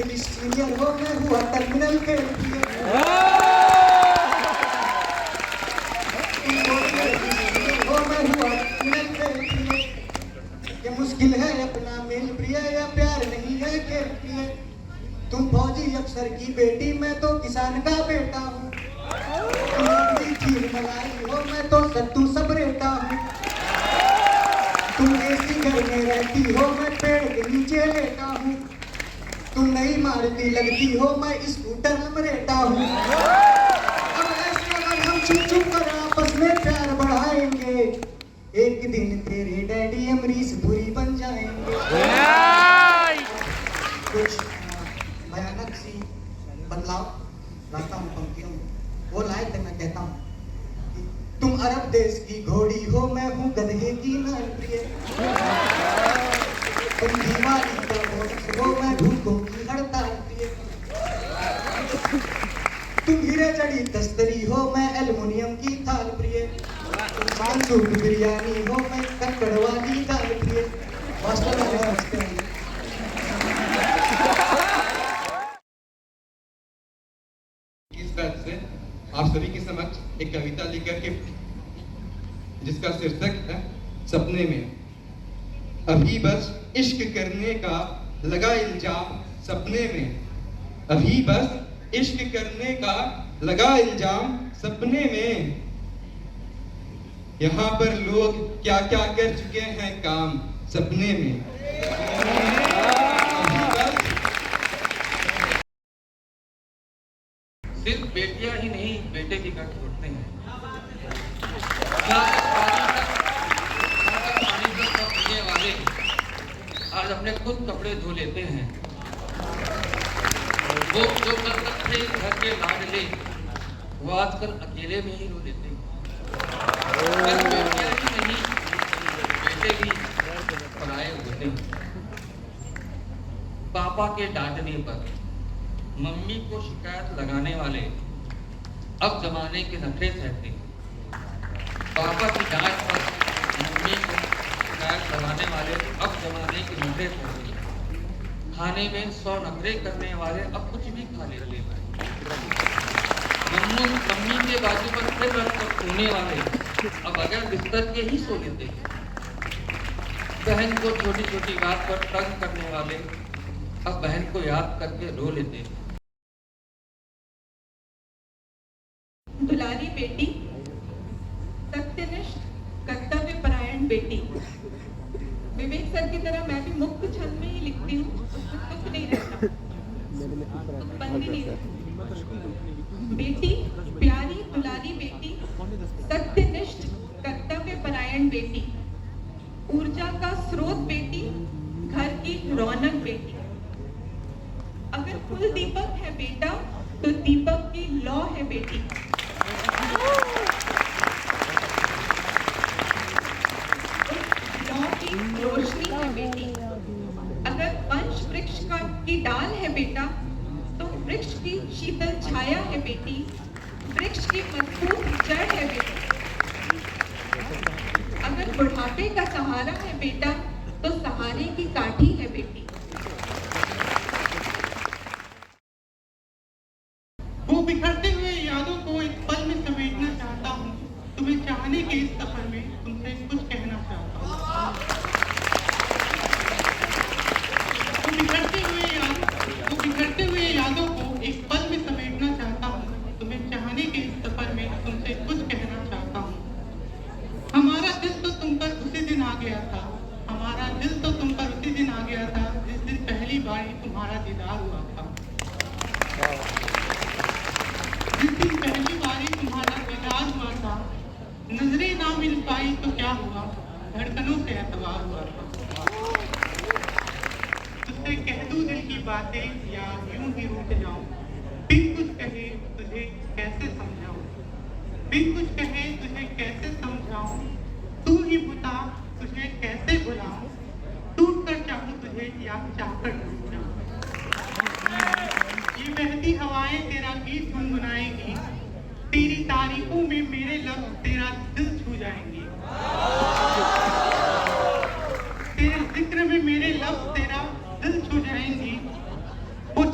English senior हो, मैं हुआ टर्मिनल फेल प्रिय। हो मैं हुआ टर्मिनल फेल प्रिय। ये मुश्किल है अपना मेल प्रिय, या प्यार नहीं है खेल प्रिय। तुम फौजी अफसर की बेटी, मैं तो किसान का बेटा हूँ। तुम अपनी खीर मलाई हो, मैं तो सत्तू सबरेटा हूँ। तुम एसी घर में रहती हो, मैं पेड़ के नीचे लेटा हूँ। तुम नई मारुति लगती हो, मैं स्कूटर लमरेटा हूँ। अब ऐसे अगर हम छुप छुप कर आपस में प्यार बढ़ाएंगे, एक दिन तेरे डैडी अमरीश पुरी बन जाएंगे। कुछ भयानक सी बदलाव लाता हूँ पंक्तियों में। वो लाइन तक मैं कहता हूँ, तुम अरब देश की घोड़ी हो, मैं हूँ गधे की नाल प्रिय। तुम दीवारी का बोनस हो, मैं भूखों की हड़ताल प्रिय। तुम हीरे जड़ी तस्तरी हो, मैं एल्युमिनियम की थाल प्रिय। तुम सांसूर बिरयानी हो, मैं कक्कड़ वाली दाल प्रिय। मास्टर वाले समझते हैं। इस तरह से आप सभी के समक्ष एक कविता लेकर के, जिसका शीर्षक है सपने में। अभी बस इश्क करने का लगा इल्जाम सपने में। अभी बस इश्क करने का लगा इल्जाम सपने में। यहाँ पर लोग क्या क्या कर चुके हैं काम सपने में। सिर्फ बेटियां ही नहीं, बेटे भी कर छोड़ते हैं। पीने वाले आज अपने खुद कपड़े धो लेते हैं। वो जो कल तक थे घर के लाडले, वो आजकल अकेले में ही रो लेते हैं। सिर्फ बेटियां ही नहीं, बेटे भी पराए होते हैं। पापा के डांटने पर मम्मी को शिकायत लगाने वाले अब जमाने के नखरे सहते हैं। पापा की डांट पर मम्मी को शिकायत लगाने वाले अब जमाने के नखरे सहते हैं। खाने में 100 नखरे करने वाले अब कुछ भी खा लेते हैं। मम्मी के बाजू पर सिर रखकर सोने वाले अब अगर बिस्तर के ही सो लेते हैं। बहन को छोटी छोटी बात पर तंग करने वाले अब बहन को याद करके रो लेते हैं। दुलारी बेटी, सत्यनिष्ठ कर्तव्य परायण बेटी। विवेक सर की तरह मैं भी मुक्त छंद में ही लिखती हूँ, उसमें तुक नहीं रहता, तुकबंदी नहीं रहती। बेटी, प्यारी दुलारी बेटी, सत्यनिष्ठ कर्तव्य परायण बेटी, ऊर्जा का स्रोत बेटी, घर की रौनक बेटी। अगर कुल दीपक है बेटा, तो दीपक की लौ है बेटी। लौ की रोशनी है बेटी। अगर वंश वृक्ष की डाल है बेटा, तो वृक्ष की शीतल छाया है बेटी, वृक्ष की मजबूत जड़ है बेटी। अगर बुढ़ापे का सहारा है बेटा, तो सहारे की काठी है बेटी। वो बिखरते हुए यादों को एक पल में समेटना चाहता हूँ। तुम्हें चाहने के इस सफर में तुमसे कुछ कहना चाहता हूँ। वो बिखरते हुए यादों को एक पल में समेटना चाहता हूँ। तुम्हें चाहने के इस सफर में तुमसे कुछ कहना चाहता हूँ। हमारा दिल तो तुम पर उसी दिन आ गया था। हमारा दिल तो तुम पर उसी दिन आ गया था, जिस दिन पहली बार तुम्हारा दीदार हुआ था। जिस दिन पहली बारी तुम्हारा दीदार हुआ था, नजरें ना मिल पाई तो क्या हुआ, धड़कनों से एतवार हुआ था। तुझसे कह दूं दिल की बातें या यूं ही रुक जाऊं, बिन कुछ कहे तुझे कैसे समझाऊं, बिन कुछ कहे तुझे कैसे समझाऊं, तू ही बता तुझे कैसे बुलाऊं, टूट कर चाहूं तुझे या चाहकर टूट जाऊं। ये बहती हवाएं तेरा गीत गुनगुनाएंगी, तेरी तारीफों में मेरे लफ्ज तेरा दिल छू जाएंगे। तेरे जिक्र में मेरे लफ्ज तेरा दिल छू जाएंगी। वो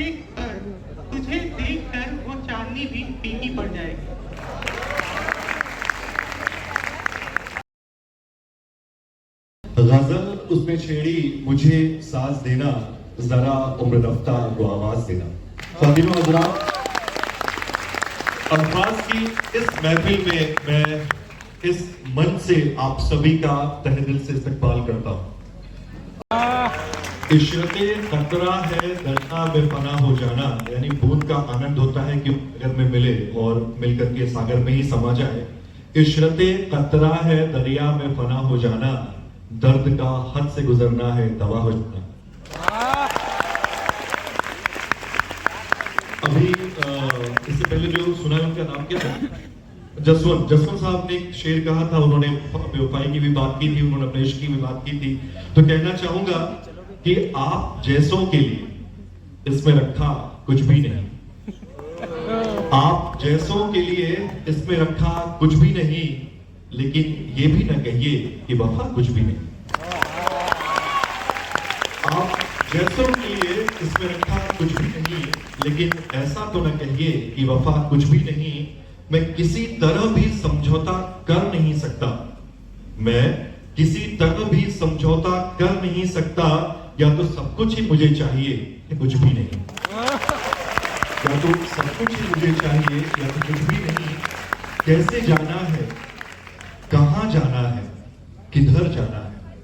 देखकर वो चांदनी भी फीकी पड़ जाएगी। गजल उसने छेड़ी मुझे साज देना, जरा उम्र रफ्ता को आवाज देना। ख्वातीनो हज़रात, अल्फाज की इस महफिल में मैं इस मन से आप सभी का तहे दिल से इस्तकबाल करता हूँ। इशरते खतरा है दरिया में फना हो जाना, यानी बूंद का आनंद होता है कि सागर में मिले और मिलकर के सागर में ही समा जाए। इशरते खतरा है दरिया में फना हो जाना, दर्द का हद से गुजरना है दवा हो जाना। अभी इससे पहले जो सुना है उनका नाम क्या है? जसवंत साहब ने एक शेर कहा था, उन्होंने बेवफाई की भी बात की थी, उन्होंने अपने इश्क की भी बात की थी। तो कहना चाहूंगा कि आप जैसों के लिए इसमें रखा कुछ भी नहीं, आप जैसों के लिए इसमें रखा कुछ भी नहीं, लेकिन ये भी ना कहिए कि वफा कुछ भी नहीं। आप जैसों के लिए इसमें रखा कुछ भी नहीं, लेकिन ऐसा तो ना कहिए कि वफा कुछ भी नहीं। मैं किसी तरह भी समझौता कर नहीं सकता, मैं किसी तरह भी समझौता कर नहीं सकता। या तो सब कुछ ही मुझे चाहिए या कुछ भी नहीं, या तो सब कुछ ही मुझे चाहिए या तो कुछ भी नहीं। कैसे जाना है, कहां जाना है, किधर जाना है,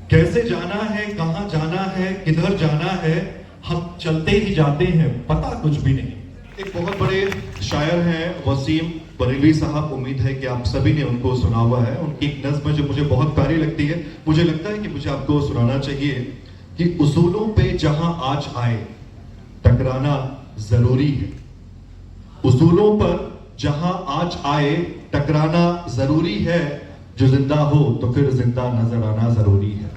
कैसे जाना है, कहां जाना है, किधर जाना है, हम चलते ही जाते हैं, पता कुछ भी नहीं। एक बहुत बड़े शायर हैं वसीम बरेलवी साहब, उम्मीद है कि आप सभी ने उनको सुना हुआ है। उनकी एक नज़्म जो मुझे बहुत प्यारी लगती है, मुझे लगता है कि मुझे आपको सुनाना चाहिए कि उसूलों पे जहां आज आए टकराना जरूरी है, उसूलों पर जहां आज आए टकराना जरूरी है, जो जिंदा हो तो फिर जिंदा नजर आना जरूरी है।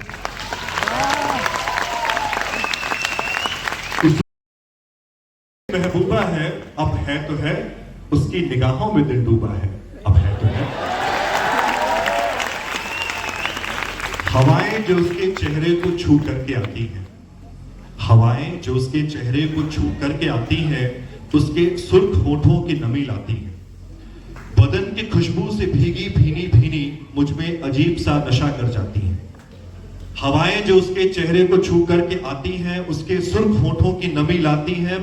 महबूबा है अब है तो है, उसकी निगाहों में दिल डूबा है अब है तो है। हवाएं जो उसके चेहरे को छू करके आती हैं, हवाएं जो उसके चेहरे को छू करके आती हैं, उसके सुर्ख होठों की नमी लाती हैं। बदन की खुशबू से भीगी भीनी भीनी मुझ में अजीब सा नशा कर जाती हैं। हवाएं जो उसके चेहरे को छू करके आती हैं, उसके सुर्ख होठों की नमी लाती हैं,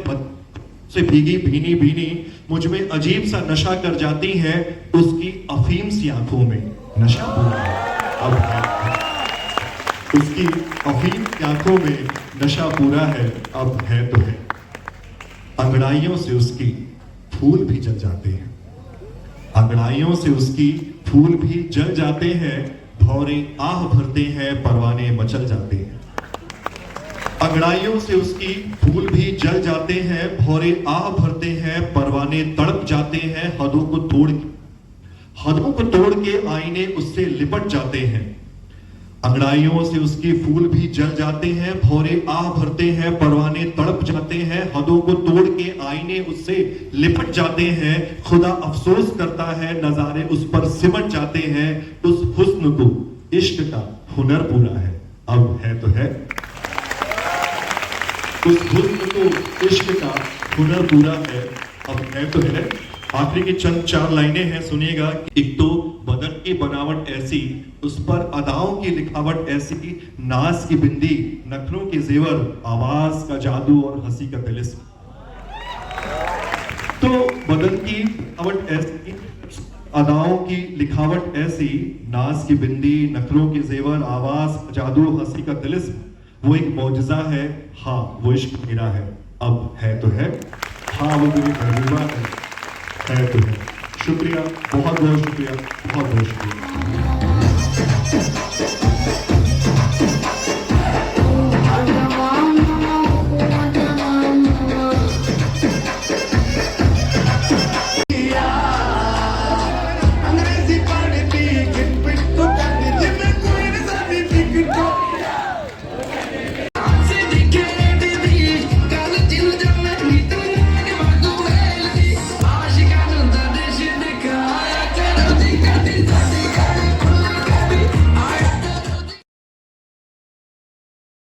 से भीगी भीनी भीनी मुझ में अजीब सा नशा कर जाती हैं। उसकी अफीम सी आंखों में नशा पूरा है अब है, उसकी अफीम की आंखों में नशा पूरा है अब है तो है। अंगड़ाइयों से उसकी फूल भी जल जाते हैं, अंगड़ाइयों से उसकी फूल भी जल जाते हैं, भौरे आह भरते हैं, परवाने मचल जाते हैं। अंगड़ाइयों से उसकी फूल भी जल जाते हैं, भौरे आह भरते हैं, परवाने तड़प जाते हैं, हदों को तोड़ के आईने उससे लिपट जाते हैं। अंगड़ाइयों से उसकी फूल भी जल जाते हैं, भौरे आह भरते हैं, परवाने तड़प जाते हैं, हदों को तोड़ के आईने उससे लिपट जाते हैं। खुदा अफसोस करता है, नजारे उस पर सिमट जाते हैं। उस हुस्न को इश्क का हुनर पूरा है अब है तो है, उस हुस्न को इश्क का हुनर पूरा है अब है तो है। आखिरी की चंद 4 लाइनें हैं, सुनिएगा। एक तो बदन की बनावट ऐसी, उस पर अदाओं की लिखावट ऐसी, नाज की बिंदी, नखरों के जेवर, आवाज का जादू और हंसी का तिलिस्म। तो बदन की बनावट ऐसी, अदाओं की लिखावट ऐसी, नाज की बिंदी, नखरों के जेवर, आवाज, जादू, हंसी का तिलिस्म। वो एक मौजज़ा है, हाँ वो इश्क मेरा है अब है तो है, हाँ वो मेरी महबूबा है तो है। शुक्रिया, बहुत बहुत शुक्रिया, बहुत बहुत शुक्रिया।